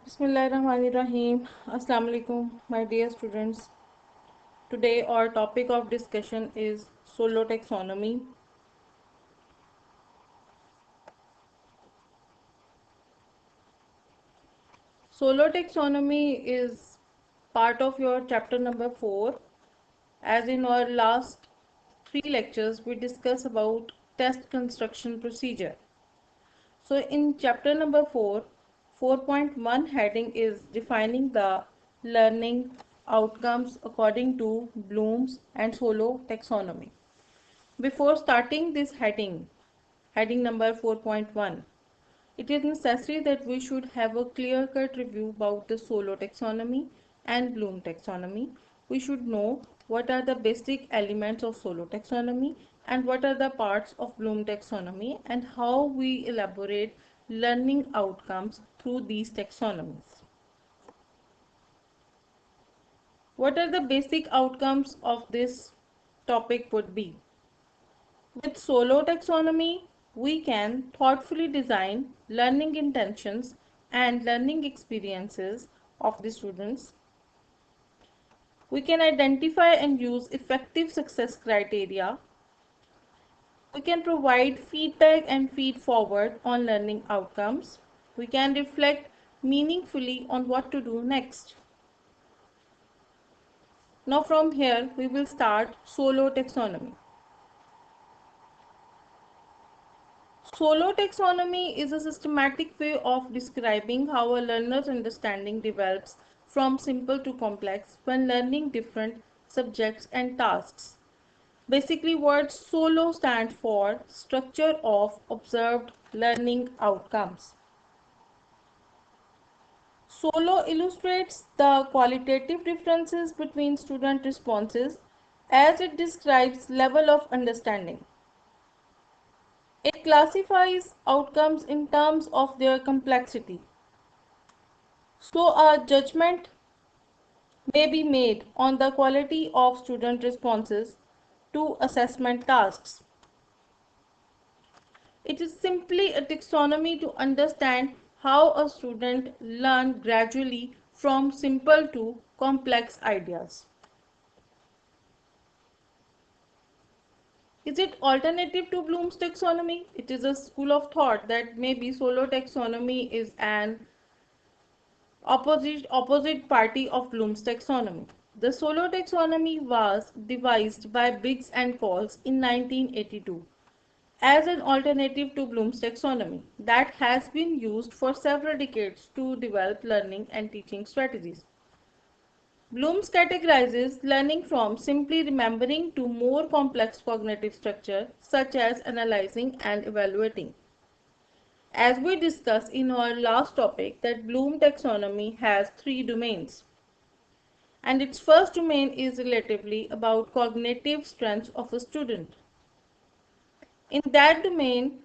Bismillahirrahmanirrahim. Assalamu alaikum, my dear students. Today our topic of discussion is solo taxonomy. Solo taxonomy is part of your chapter number 4. As in our last 3 lectures, we discuss about test construction procedure. So in chapter number 4, 4.1 heading is defining the learning outcomes according to Bloom's and Solo taxonomy. Before starting this heading number 4.1, it is necessary that we should have a clear-cut review about the Solo taxonomy and Bloom taxonomy. We should know what are the basic elements of Solo taxonomy and what are the parts of Bloom taxonomy and how we elaborate learning outcomes through these taxonomies. What are the basic outcomes of this topic would be? With Solo taxonomy, we can thoughtfully design learning intentions and learning experiences of the students. We can identify and use effective success criteria. We can provide feedback and feed forward on learning outcomes. We can reflect meaningfully on what to do next. Now from here, we will start Solo taxonomy. Solo taxonomy is a systematic way of describing how a learner's understanding develops from simple to complex when learning different subjects and tasks. Basically, word solo stands for structure of observed learning outcomes. Solo illustrates the qualitative differences between student responses as it describes level of understanding. It classifies outcomes in terms of their complexity. So a judgment may be made on the quality of student responses to assessment tasks. It is simply a taxonomy to understand how a student learns gradually from simple to complex ideas. Is it alternative to Bloom's taxonomy? It is a school of thought that maybe solo taxonomy is an opposite party of Bloom's taxonomy. The solo taxonomy was devised by Biggs and Coles in 1982 as an alternative to Bloom's taxonomy that has been used for several decades to develop learning and teaching strategies. Bloom's categorizes learning from simply remembering to more complex cognitive structure such as analyzing and evaluating. As we discussed in our last topic, that Bloom taxonomy has 3 domains. And its first domain is relatively about cognitive strengths of a student. In that domain,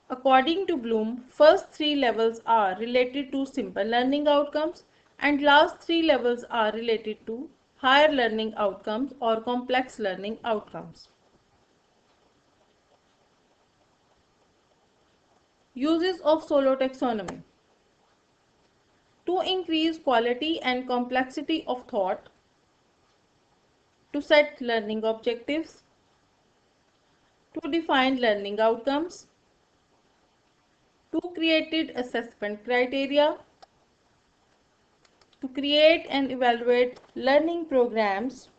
according to Bloom, first 3 levels are related to simple learning outcomes and last 3 levels are related to higher learning outcomes or complex learning outcomes. Uses of solo taxonomy. To increase quality and complexity of thought, to set learning objectives, to define learning outcomes, to create assessment criteria, to create and evaluate learning programs,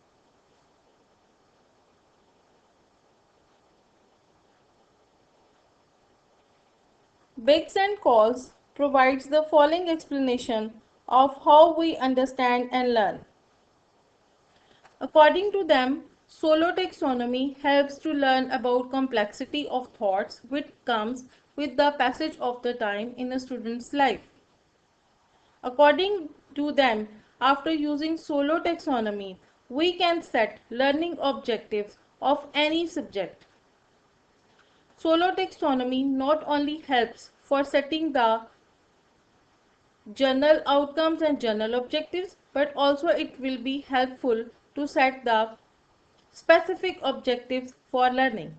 Biggs and Coles provides the following explanation of how we understand and learn. According to them, solo taxonomy helps to learn about complexity of thoughts which comes with the passage of the time in a student's life. According to them, after using solo taxonomy, we can set learning objectives of any subject. Solo taxonomy not only helps for setting the journal outcomes and journal objectives, but also it will be helpful to set the specific objectives for learning.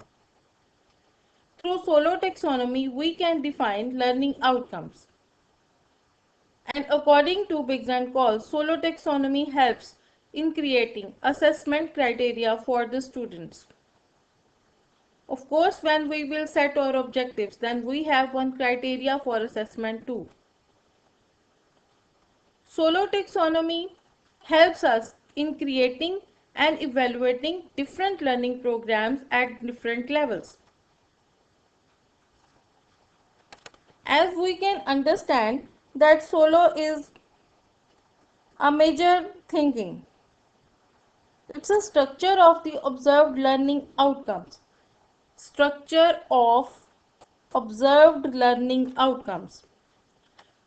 Through solo taxonomy, we can define learning outcomes. And according to Biggs and Call, solo taxonomy helps in creating assessment criteria for the students. Of course, when we will set our objectives, then we have one criteria for assessment too. Solo taxonomy helps us in creating and evaluating different learning programs at different levels. As we can understand that solo is a major thinking. It's a structure of the observed learning outcomes. Structure of observed learning outcomes.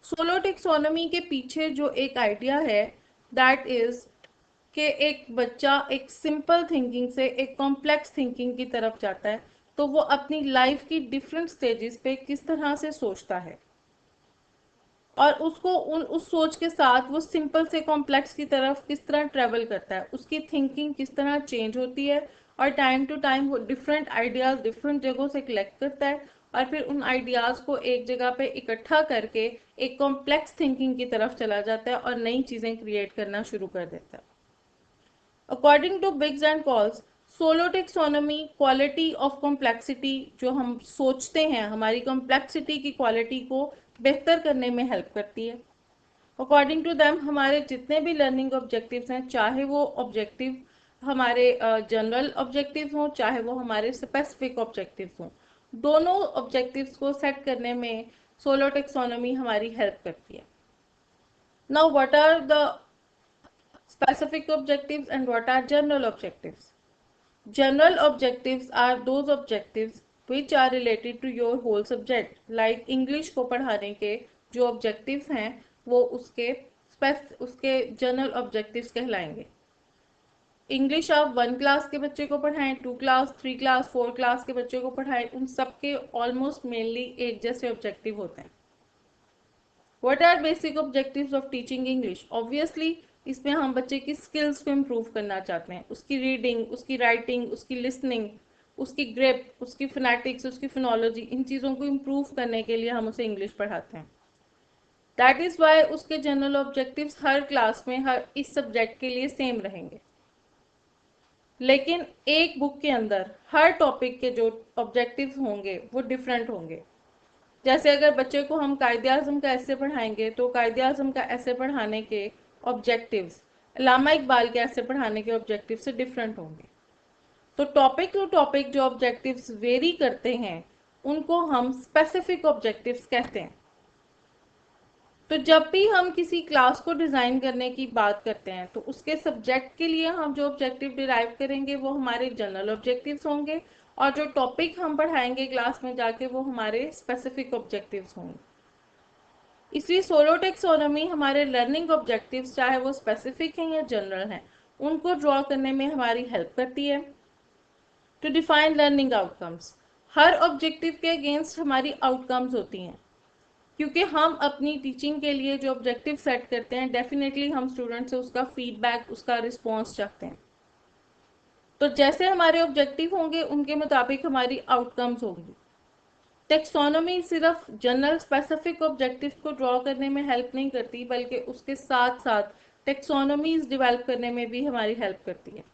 Solo taxonomy के पीछे जो एक idea है that is कि एक बच्चा एक simple thinking से एक कॉम्प्लेक्स थिंकिंग की तरफ जाता है, तो वो अपनी लाइफ की डिफरेंट स्टेजेस पे किस तरह से सोचता है और उसको उस सोच के साथ वो सिंपल से कॉम्प्लेक्स की तरफ किस तरह ट्रेवल करता है, उसकी थिंकिंग किस तरह चेंज होती है और टाइम टू टाइम वो डिफरेंट आइडियाज डिफरेंट जगहों से कलेक्ट करता है और फिर उन आइडियाज को एक जगह पे इकट्ठा करके एक कॉम्प्लेक्स थिंकिंग की तरफ चला जाता है और नई चीजें क्रिएट करना शुरू कर देता है. According to Biggs and Collis, SOLO taxonomy quality of complexity, जो हम सोचते हैं हमारी कॉम्प्लेक्सिटी की क्वालिटी को बेहतर करने में हेल्प करती है. अकॉर्डिंग टू देम हमारे जितने भी लर्निंग ऑब्जेक्टिव्स हैं, चाहे वो ऑब्जेक्टिव हमारे जनरल ऑब्जेक्टिव्स हों चाहे वो हमारे स्पेसिफिक ऑब्जेक्टिव्स हों, दोनों ऑब्जेक्टिव्स को सेट करने में सोलो टेक्सोनॉमी हमारी हेल्प करती है. Now what are the specific objectives and what are general objectives? General objectives are those objectives which are related to your whole subject. Like English को पढ़ाने के जो objectives हैं वो उसके general objectives कहलाएंगे. इंग्लिश आप 1 क्लास के बच्चे को पढ़ाएं, 2 क्लास, 3 क्लास, 4 क्लास के बच्चे को पढ़ाएं, उन सबके ऑलमोस्ट मेनली एक जैसे ऑब्जेक्टिव होते हैं. What are basic objectives of teaching English? Obviously इसमें हम बच्चे की स्किल्स को इम्प्रूव करना चाहते हैं, उसकी रीडिंग, उसकी राइटिंग, उसकी लिसनिंग, उसकी ग्रिप, उसकी फिनेटिक्स, उसकी फिनोलॉजी, इन चीज़ों को इम्प्रूव करने के लिए हम उसे इंग्लिश पढ़ाते हैं. दैट इज़ वाई उसके जनरल ऑब्जेक्टिव्स हर क्लास में हर इस सब्जेक्ट के लिए सेम रहेंगे. लेकिन एक बुक के अंदर हर टॉपिक के जो ऑब्जेक्टिव्स होंगे वो डिफरेंट होंगे. जैसे अगर बच्चे को हम कायदे आज़म का ऐसे पढ़ाएंगे तो कायदे आज़म का ऐसे पढ़ाने के ऑब्जेक्टिव्स अल्लामा इकबाल के ऐसे पढ़ाने के ऑब्जेक्टिव से डिफरेंट होंगे. तो टॉपिक टू टॉपिक जो ऑब्जेक्टिव्स वेरी करते हैं उनको हम स्पेसिफिक ऑब्जेक्टिव्स कहते हैं. तो जब भी हम किसी क्लास को डिज़ाइन करने की बात करते हैं तो उसके सब्जेक्ट के लिए हम जो ऑब्जेक्टिव डिराइव करेंगे वो हमारे जनरल ऑब्जेक्टिव्स होंगे और जो टॉपिक हम पढ़ाएंगे क्लास में जाके वो हमारे स्पेसिफिक ऑब्जेक्टिव्स होंगे. इसलिए सोलो टेक्सोनॉमी हमारे लर्निंग ऑब्जेक्टिव्स चाहे वो स्पेसिफिक हैं या जनरल हैं उनको ड्रॉ करने में हमारी हेल्प करती है. टू डिफाइन लर्निंग आउटकम्स, हर ऑब्जेक्टिव के अगेंस्ट हमारी आउटकम्स होती हैं क्योंकि हम अपनी टीचिंग के लिए जो ऑब्जेक्टिव सेट करते हैं डेफिनेटली हम स्टूडेंट से उसका फीडबैक, उसका रिस्पॉन्स चाहते हैं. तो जैसे हमारे ऑब्जेक्टिव होंगे उनके मुताबिक हमारी आउटकम्स होंगी. टेक्सोनॉमी सिर्फ जनरल स्पेसिफिक ऑब्जेक्टिव्स को ड्रॉ करने में हेल्प नहीं करती बल्कि उसके साथ साथ टेक्सोनॉमीज डेवलप करने में भी हमारी हेल्प करती है.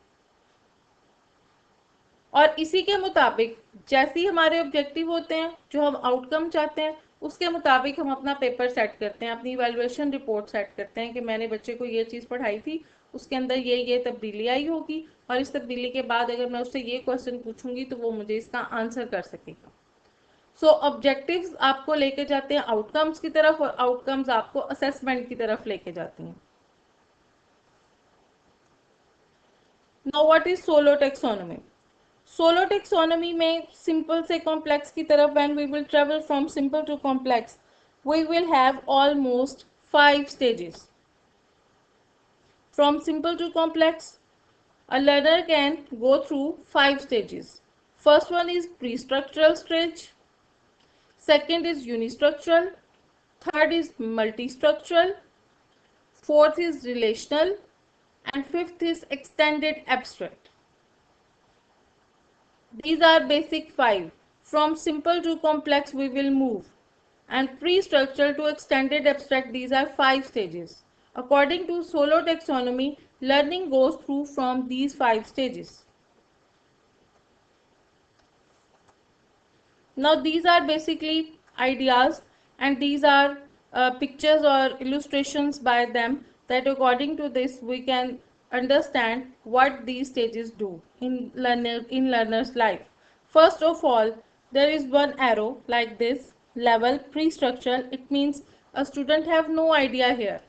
और इसी के मुताबिक जैसे ही हमारे ऑब्जेक्टिव होते हैं, जो हम आउटकम चाहते हैं, उसके मुताबिक हम अपना पेपर सेट करते हैं, अपनी इवैल्यूएशन रिपोर्ट सेट करते हैं कि मैंने बच्चे को ये चीज़ पढ़ाई थी, उसके अंदर ये तब्दीली आई होगी और इस तब्दीली के बाद अगर मैं उससे ये क्वेश्चन पूछूंगी तो वो मुझे इसका आंसर कर सकेगा. सो ऑब्जेक्टिव्स आपको लेके जाते हैं आउटकम्स की तरफ और आउटकम्स आपको असेसमेंट की तरफ लेके जाती हैं. Now what is SOLO taxonomy? SOLO taxonomy में सिंपल से कॉम्प्लेक्स की तरफ when we will travel from simple to complex we will have almost 5 stages. From simple to complex, a learner can go through 5 stages. First one is pre-structural stage, second is unistructural, third is multi-structural, fourth is relational, and fifth is extended abstract. These are basic 5. From simple to complex we will move. and pre-structural to extended abstract, these are 5 stages. According to Solow taxonomy, learning goes through from these 5 stages. Now these are basically ideas, and these are pictures or illustrations by them, that according to this we can understand what these stages do in learner's life. First of all, there is one arrow like this, level pre-structural. It means a student have no idea here.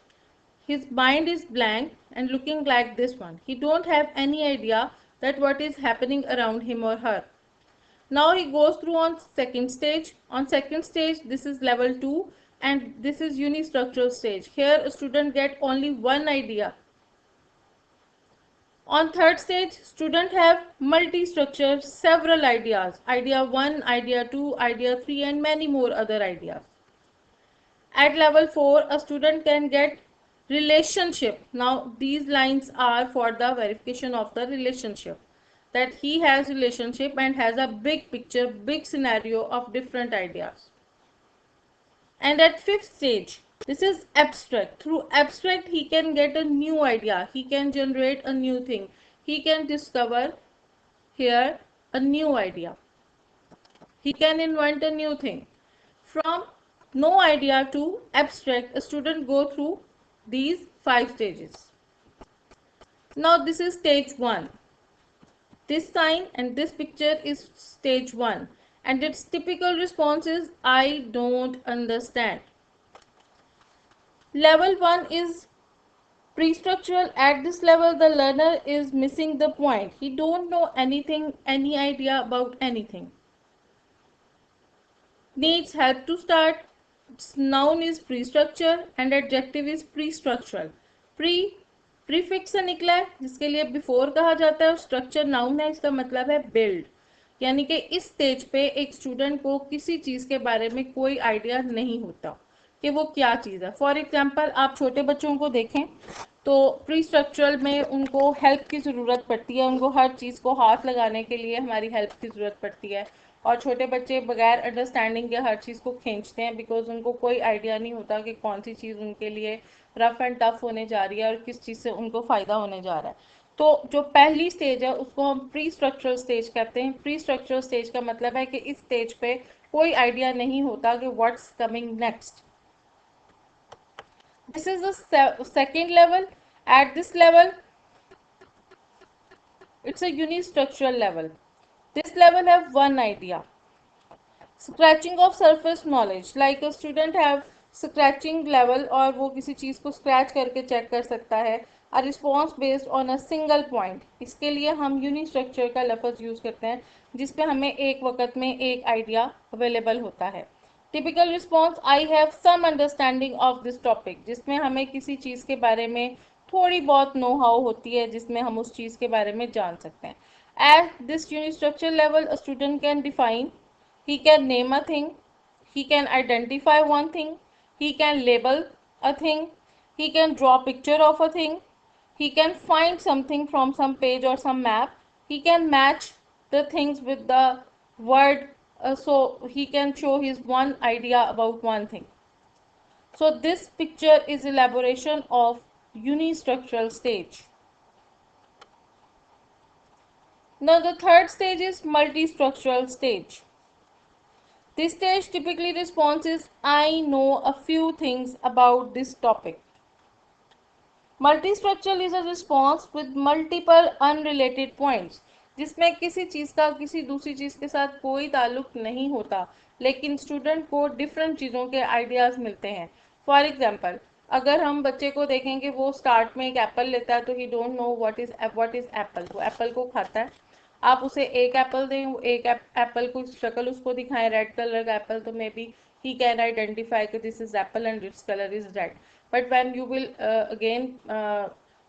His mind is blank and looking like this one. He don't have any idea that what is happening around him or her. Now he goes through on second stage. On second stage, this is level 2, and this is unistructural stage. Here a student get only one idea. On third stage, student have multi-structure, several ideas. Idea 1, idea 2, idea 3, and many more other ideas. At level 4, a student can get relationship. Now these lines are for the verification of the relationship, that he has relationship and has a big picture, big scenario of different ideas. And at fifth stage, this is abstract. Through abstract, he can get a new idea. He can generate a new thing. He can discover here a new idea. He can invent a new thing. From no idea to abstract, a student go through these 5 stages. Now this is stage 1. This sign and this picture is stage 1, and its typical response is I don't understand. Level 1 is pre-structural. At this level, the learner is missing the point. He don't know anything, any idea about anything. Needs help to start. Noun is pre-structure and adjective is pre-structural. Prefix से निकला है, जिसके लिए before कहा जाता है, और structure noun है, इसका मतलब है बिल्ड। यानी कि इस स्टेज पे एक स्टूडेंट को किसी चीज़ के बारे में कोई आइडिया नहीं होता कि वो क्या चीज़ है। फॉर एग्जांपल, आप छोटे बच्चों को देखें तो प्री स्ट्रक्चरल में उनको हेल्प की ज़रूरत पड़ती है, उनको हर चीज़ को हाथ लगाने के लिए हमारी हेल्प की ज़रूरत पड़ती है, और छोटे बच्चे बगैर अंडरस्टैंडिंग के हर चीज़ को खींचते हैं, बिकॉज उनको कोई आइडिया नहीं होता कि कौन सी चीज़ उनके लिए रफ एंड टफ होने जा रही है और किस चीज़ से उनको फ़ायदा होने जा रहा है। तो जो पहली स्टेज है उसको हम प्री स्ट्रक्चरल स्टेज कहते हैं। प्री स्ट्रक्चरल स्टेज का मतलब है कि इस स्टेज पे कोई आइडिया नहीं होता कि what's coming next. This is the second level. At this level, it's a unistructural level. This level have one idea. Scratching of surface knowledge, like a student have scratching level, और वो किसी चीज़ को scratch करके check कर सकता है। A response based on a single point. इसके लिए हम unistructure का लफ्ज़ यूज़ करते हैं, जिसपे हमें एक वक्त में एक आइडिया अवेलेबल होता है। Typical response, I have some understanding of this topic, जिसमें हमें किसी चीज़ के बारे में थोड़ी बहुत नो हाउ होती है, जिसमें हम उस चीज़ के बारे में जान सकते हैं। At this unistructural level, a student can define, he can name a thing, he can identify one thing, he can label a thing, he can draw a picture of a thing, he can find something from some page or some map, he can match the things with the word, so he can show his one idea about one thing. So this picture is elaboration of unistructural stage. Now the third stage is multistructural stage. This stage typically response is I know a few things about this topic. Multistructural is a response with multiple unrelated points, जिसमें किसी चीज़ का किसी दूसरी चीज़ के साथ कोई ताल्लुक नहीं होता, लेकिन स्टूडेंट को डिफरेंट चीज़ों के आइडियाज़ मिलते हैं। फॉर एग्जांपल, अगर हम बच्चे को देखेंगे वो स्टार्ट में एक एप्पल लेता है तो ही don't know what is Apple, वो एप्पल को खाता है। आप उसे एक एप्पल दें, एक एप्पल को शक्ल उसको दिखाएं रेड कलर का एप्पल, तो may be he can identify कि this is apple and it's colour is red. But when you will again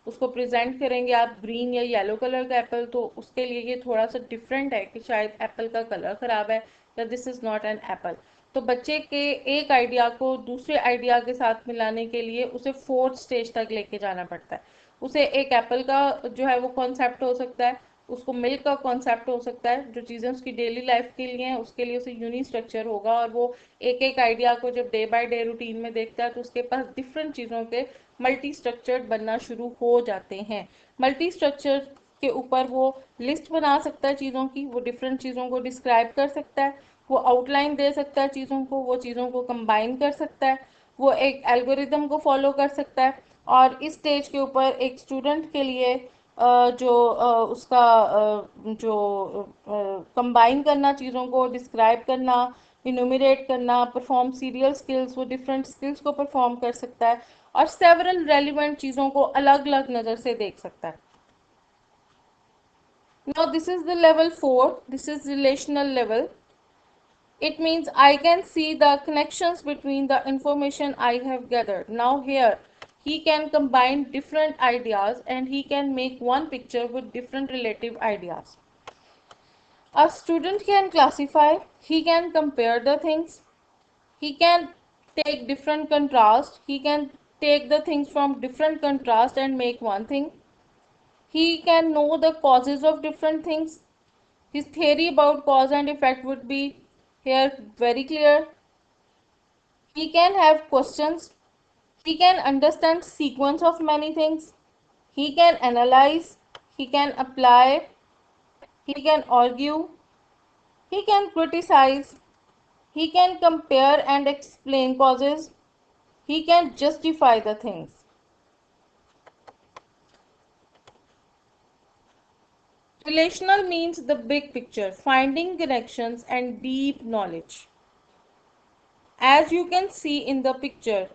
उसको प्रेजेंट करेंगे आप ग्रीन या येलो कलर का एप्पल, तो उसके लिए ये थोड़ा सा डिफरेंट है कि शायद एप्पल का कलर ख़राब है या this is not an apple. तो बच्चे के एक आइडिया को दूसरे आइडिया के साथ मिलाने के लिए उसे फोर्थ स्टेज तक लेके जाना पड़ता है। उसे एक एप्पल का जो है वो कॉन्सेप्ट हो सकता है, उसको मिल्क का कॉन्सेप्ट हो सकता है, जो चीज़ें उसकी डेली लाइफ के लिए हैं उसके लिए उसे यूनी स्ट्रक्चर होगा, और वो एक एक आइडिया को जब डे बाय डे रूटीन में देखता है तो उसके पास डिफरेंट चीज़ों के मल्टी स्ट्रक्चर्ड बनना शुरू हो जाते हैं। मल्टी स्ट्रक्चर के ऊपर वो लिस्ट बना सकता है चीज़ों की, वो डिफरेंट चीज़ों को डिस्क्राइब कर सकता है, वो आउटलाइन दे सकता है चीज़ों को, वो चीज़ों को कंबाइन कर सकता है, वो एक एल्गोरिदम को फॉलो कर सकता है। और इस स्टेज के ऊपर एक स्टूडेंट के लिए जो उसका जो कंबाइन करना, चीज़ों को डिस्क्राइब करना, इनुमरेट करना, परफॉर्म सीरियल स्किल्स, वो डिफरेंट स्किल्स को परफॉर्म कर सकता है और सेवरल रेलिवेंट चीज़ों को अलग अलग नज़र से देख सकता है। Now this is the level 4, this is relational level. It means I can see the connections between the information I have gathered. Now here he can combine different ideas and he can make one picture with different relative ideas. A student can classify, he can compare the things, he can take different contrast, he can take the things from different contrast and make one thing. He can know the causes of different things. His theory about cause and effect would be here very clear. He can have questions. He can understand sequence of many things. He can analyze. He can apply. He can argue. He can criticize. He can compare and explain causes. He can justify the things. Relational means the big picture, finding connections and deep knowledge. As you can see in the picture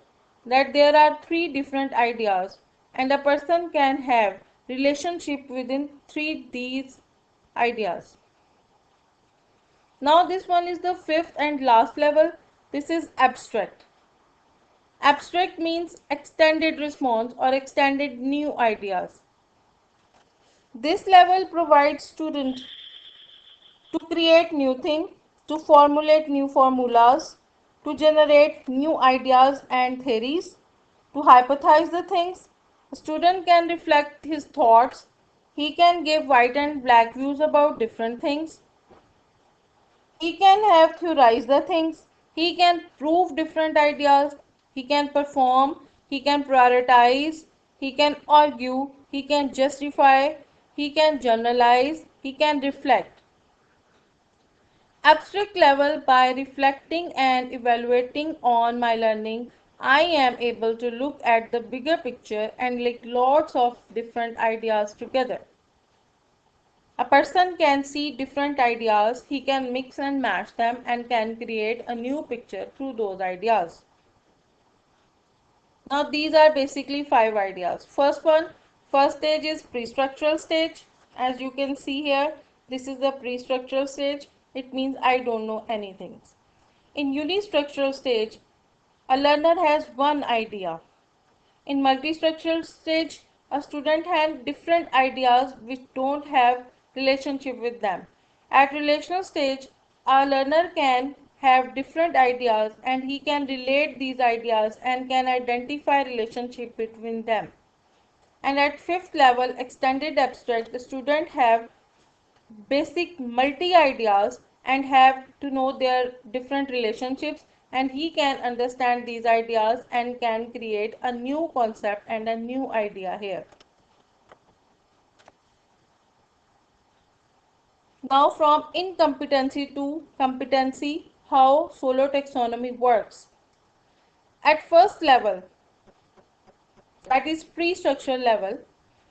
that there are three different ideas and a person can have relationship within three these ideas. Now this one is the fifth and last level. This is abstract. Abstract means extended response or extended new ideas. This level provides students to create new things, to formulate new formulas, to generate new ideas and theories, to hypothesize the things. A student can reflect his thoughts. He can give white and black views about different things. He can have theorized the things. He can prove different ideas. He can perform. He can prioritize. He can argue. He can justify. He can generalize. He can reflect. Abstract level, by reflecting and evaluating on my learning, I am able to look at the bigger picture and link lots of different ideas together. A person can see different ideas, he can mix and match them and can create a new picture through those ideas. Now these are basically 5 ideas. First stage is pre-structural stage. As you can see here, this is the pre-structural stage. It means I don't know anything. In unistructural stage, a learner has one idea. In multistructural stage, a student has different ideas which don't have relationship with them. At relational stage, a learner can have different ideas and he can relate these ideas and can identify relationship between them. And at fifth level, extended abstract, the student have basic multi ideas and have to know their different relationships, and he can understand these ideas and can create a new concept and a new idea here. Now from incompetency to competency, how solo taxonomy works. At first level, that is pre-structural level,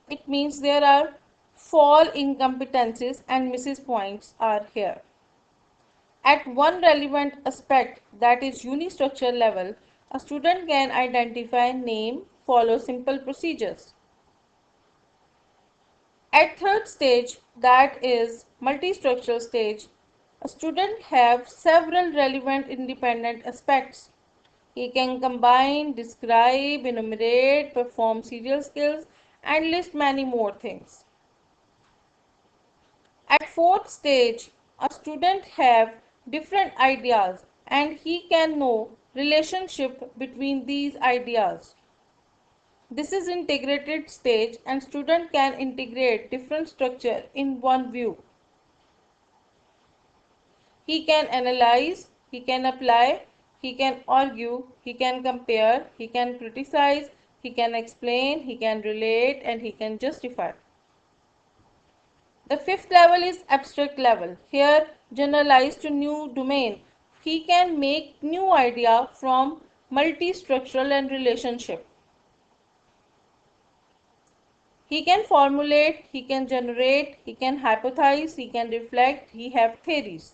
it means there are fall incompetencies and misses points are here. At one relevant aspect, that is unistructural level, a student can identify, name, follow simple procedures. At third stage, that is multistructural stage, a student have several relevant independent aspects. He can combine, describe, enumerate, perform serial skills, and list many more things. At fourth stage, a student have different ideas and he can know relationship between these ideas. This is integrated stage and student can integrate different structure in one view. He can analyze, he can apply, he can argue, he can compare, he can criticize, he can explain, he can relate, and he can justify. The fifth level is abstract level. Here, generalized to new domain. He can make new idea from multi-structural and relationship. He can formulate, he can generate, he can hypothesize, he can reflect, he have theories.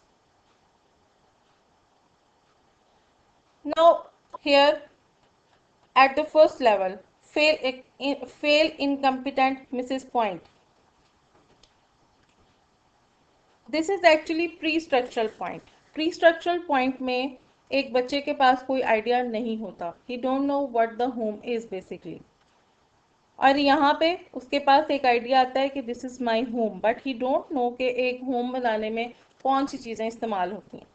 Now, here at the first level, fail incompetent misses point. This is actually pre structural point. Pre structural point में एक बच्चे के पास कोई idea नहीं होता. ही don't know what the home is basically. और यहाँ पे उसके पास एक आइडिया आता है कि this is my home, but he don't know कि एक होम बनाने में कौन सी चीज़ें इस्तेमाल होती हैं.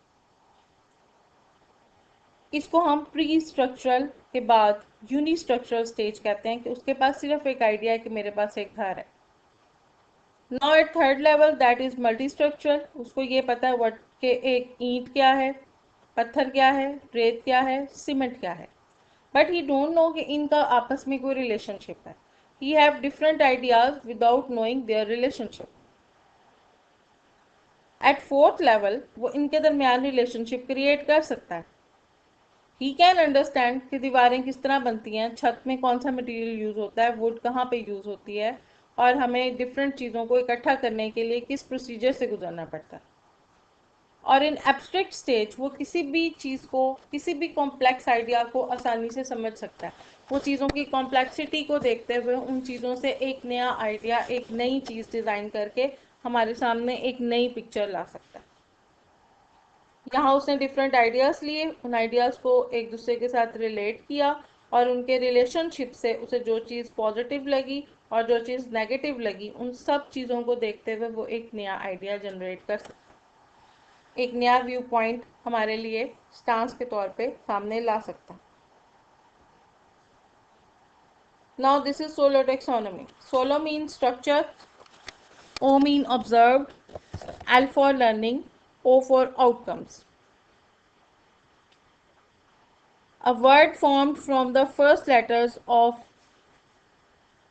इसको हम प्री स्ट्रक्चरल के बाद यूनी स्ट्रक्चरल स्टेज कहते हैं कि उसके पास सिर्फ एक आइडिया है कि मेरे पास एक घर है. Now at third level that is multi structural. उसको ये पता है व्हाट के एक ईंट क्या है, पत्थर क्या है, रेत क्या है, सीमेंट क्या है, बट ही डोंट नो कि इनका आपस में कोई रिलेशनशिप है. He have different ideas without knowing their relationship. At fourth level वो इनके दरमियान रिलेशनशिप क्रिएट कर सकता है. ही कैन अंडरस्टैंड कि दीवारें किस तरह बनती हैं, छत में कौन सा मटेरियल यूज होता है, वुड कहाँ पे यूज होती है, और हमें डिफरेंट चीज़ों को इकट्ठा करने के लिए किस प्रोसीजर से गुजरना पड़ता है. और इन एब्स्ट्रैक्ट स्टेज वो किसी भी चीज़ को, किसी भी कॉम्प्लेक्स आइडिया को आसानी से समझ सकता है. वो चीज़ों की कॉम्प्लेक्सिटी को देखते हुए उन चीज़ों से एक नया आइडिया, एक नई चीज़ डिज़ाइन करके हमारे सामने एक नई पिक्चर ला सकता है. यहाँ उसने डिफरेंट आइडियाज़ लिए, उन आइडियाज़ को एक दूसरे के साथ रिलेट किया और उनके रिलेशनशिप से उसे जो चीज़ पॉजिटिव लगी और जो चीज़ नेगेटिव लगी, उन सब चीज़ों को देखते हुए वो एक नया आइडिया जनरेट कर सकता, एक नया व्यू पॉइंट हमारे लिए स्टांस के तौर पे सामने ला सकता. Now this is SOLO taxonomy. SOLO mean structure, O mean observed, L for learning, O for outcomes. A word formed from the first letters of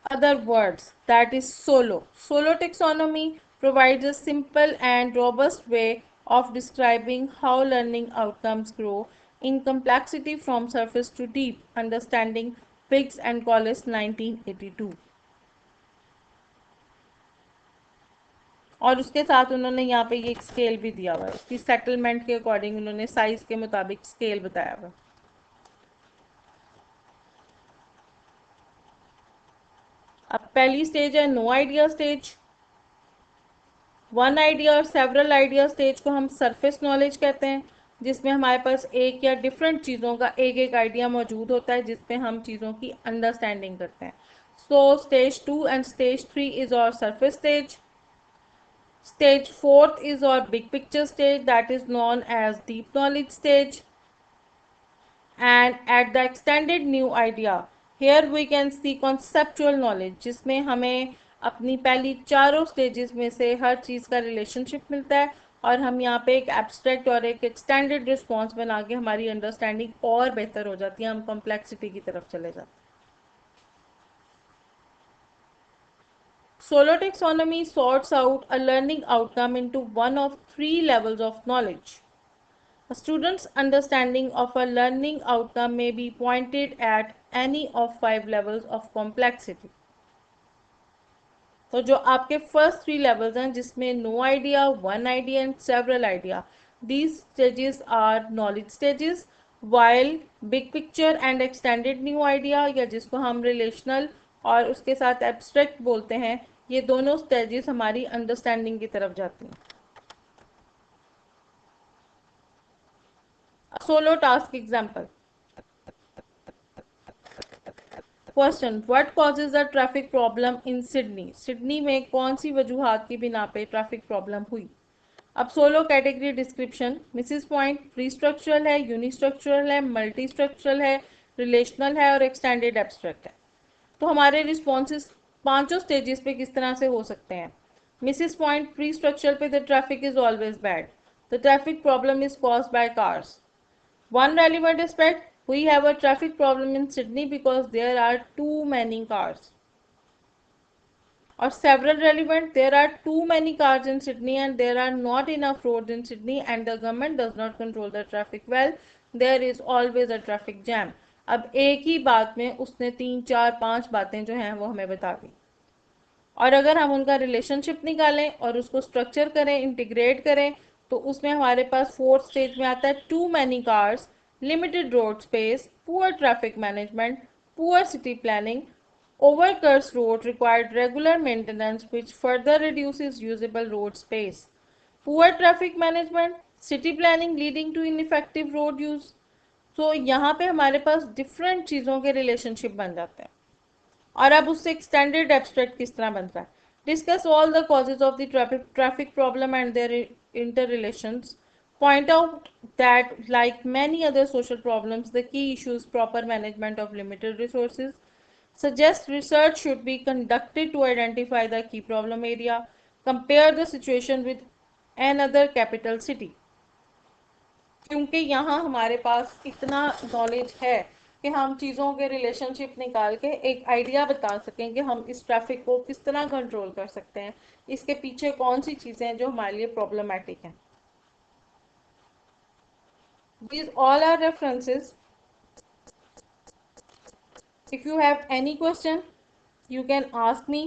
other words, that is solo. Solo taxonomy provides a simple and robust way of describing how learning outcomes grow in complexity from surface to deep understanding. Biggs and Collis 1982. और उसके साथ उन्होंने यहाँ पे ये scale भी दिया हुआ है. उसकी सेटलमेंट के अकॉर्डिंग उन्होंने साइज के मुताबिक स्केल बताया हुआ है. अब पहली स्टेज है no idea stage. One idea और सेवरल आइडिया स्टेज को हम सरफेस नॉलेज कहते हैं, जिसमें हमारे पास एक या डिफरेंट चीज़ों का एक एक आइडिया मौजूद होता है जिसमें हम चीज़ों की अंडरस्टैंडिंग करते हैं. सो स्टेज 2 एंड स्टेज 3 इज और surface stage. Stage 4th is our big picture stage, that is known as deep knowledge stage. And at the extended new idea, here we can see conceptual knowledge, जिसमें हमें अपनी पहली चारों stages में से हर चीज़ का relationship मिलता है और हम यहाँ पे एक एब्स्ट्रैक्ट और एक एक्सटेंडेड रिस्पॉन्स बना के हमारी अंडरस्टैंडिंग और बेहतर हो जाती है, हम कॉम्प्लेक्सिटी की तरफ चले जाते हैं. Solo taxonomy sorts out a learning outcome into one of three levels of knowledge. A student's understanding of a learning outcome may be pointed at any of 5 levels of complexity. तो जो आपके first 3 levels हैं जिसमें no idea, one idea and several idea, these stages are knowledge stages, while big picture and extended new idea या जिसको हम relational और उसके साथ abstract बोलते हैं, ये दोनों stages हमारी understanding की तरफ जाती हैं. Solo task example. Question: What causes the traffic problem in Sydney? Sydney में कौन सी वजूहात की बिना पे ट्रैफिक प्रॉब्लम हुई? अब solo category description. Mrs point pre structural है, यूनी स्ट्रक्चरल है, मल्टी स्ट्रक्चरल है, रिलेशनल है और एक्सटेंडेड एब्स्ट्रैक्ट है. तो हमारे रिस्पॉन्सेज पांचों स्टेजेस पे किस तरह से हो सकते हैं। मिसिस पॉइंट प्री स्ट्रक्चर पे the traffic is always bad, the traffic problem is caused by cars. One relevant aspect, we have a traffic problem in Sydney because there are too many cars. Or several relevant, there are too many cars in Sydney and there are not enough roads in Sydney and the government does not control the traffic well. There is always a traffic jam. अब एक ही बात में उसने 3, 4, 5 बातें जो हैं वो हमें बता दी, और अगर हम उनका रिलेशनशिप निकालें और उसको स्ट्रक्चर करें, इंटीग्रेट करें, तो उसमें हमारे पास फोर्थ स्टेज में आता है too many cars, limited road space, poor traffic management, poor city planning, overcursed road required regular maintenance which further reduces usable road space, poor traffic management, city planning leading to ineffective road use। तो यहाँ पे हमारे पास different चीज़ों के relationship बन जाते हैं, और अब उससे एक्सटेंडेड एब्स्ट्रैक्ट किस तरह बनता है। Discuss all the causes of the traffic problem and their inter relations, point out that like many other social problems the key issue is proper management of limited resources, suggest research should be conducted to identify the key problem area, compare the situation with another capital city। क्योंकि यहाँ हमारे पास इतना knowledge है कि हम चीज़ों के relationship निकाल के एक आइडिया बता सकें कि हम इस ट्रैफिक को किस तरह कंट्रोल कर सकते हैं, इसके पीछे कौन सी चीज़ें हैं जो हमारे लिए प्रॉब्लमैटिक हैं। These all are references. If you have any question, you can ask me.